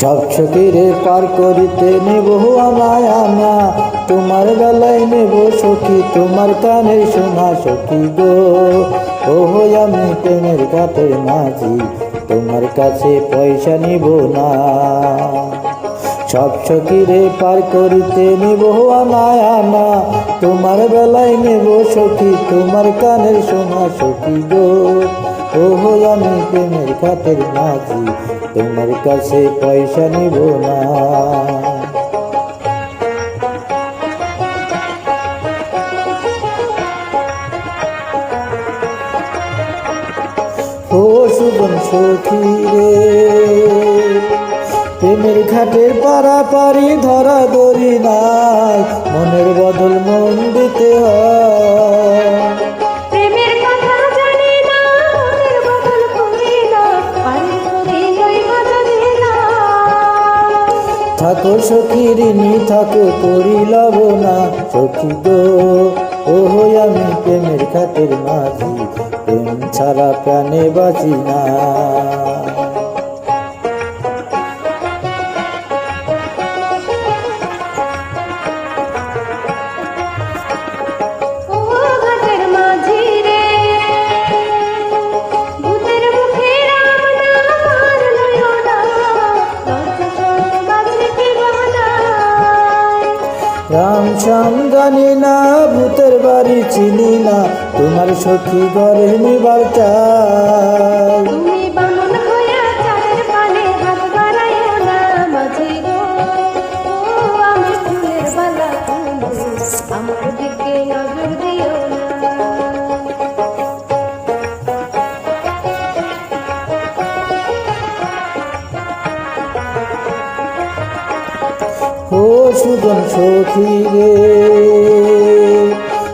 সব সখীরে পার করিতে নেব আনায় আনা, তোমার বেলায় নেব সখী তোমার কানের শোনা সখী গো। ওহো আমি প্রেমের ঘাটের মাঝি, তোমার কাছে পয়সা নিব না। সব সখীরে পার করিতে নেব আনায় আনা, তোমার বেলায় নেব সখী তোমার কানের শোনা সখী গো। ওহো আমি প্রেমের ঘাটের মাঝি, তোমার কাছে পয়সা নিব না। ও সুজন সখী রে, প্রেমের ঘাটের পারাপারি ধরা ধরি নাই, মনের বদল মন দিতে হয়। থাকো সখী ঋণী থাকো করি লব না সখী গো। ওহো আমি প্রেমের ঘাটের মাঝি, প্রেম ছাড়া প্রাণে বাঁচি না। রাম শ্যাম জানি না, ভূতের বাড়ি চিনি না, তোমার সখী ঘরে নিবার চাই। ও সুজন সখী রে,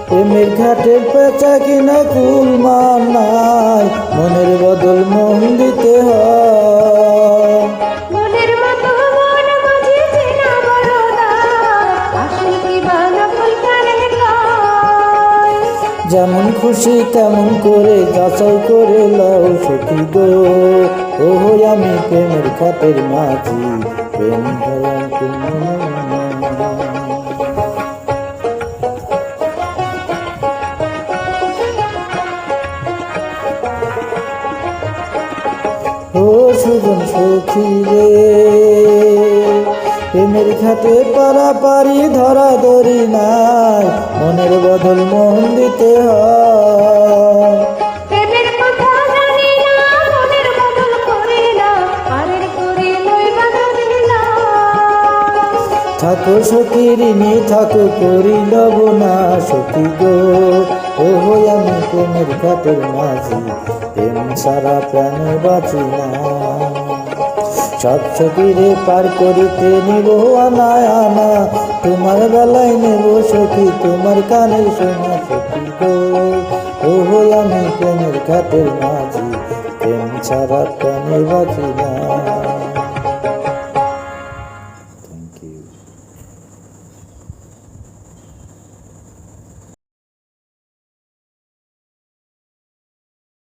প্রেমের ঘাটের পেঁচা কিনা কুল মানায়, মনের বদল মন দিতে হয়। যেমন খুশি তেমন করে যাচাই করে লও সখী গো। ওহো আমি প্রেমের ঘাটের মাঝি, প্রেম ধরম তুমি। ও সুজন সখী রে, প্রেমের ঘাটে পারাপারি ধরা ধরি নাই, মনের বদল মন দিতে হয়। থাকো সখী ঋণী থাকো করি লব না সখী গো। ওহো আমি প্রেমের ঘাটের মাঝি, প্রেম ছাড়া প্রাণে বাঁচি না। সব সখীরে পার করিতে নিব আনায় আনা, তোমার বেলায় নেব সখী তোমার কানের শোনা সখী গো। ওহো আমি প্রেমের ঘাটের মাঝি, প্রেম ছাড়া প্রাণে বাঁচি না।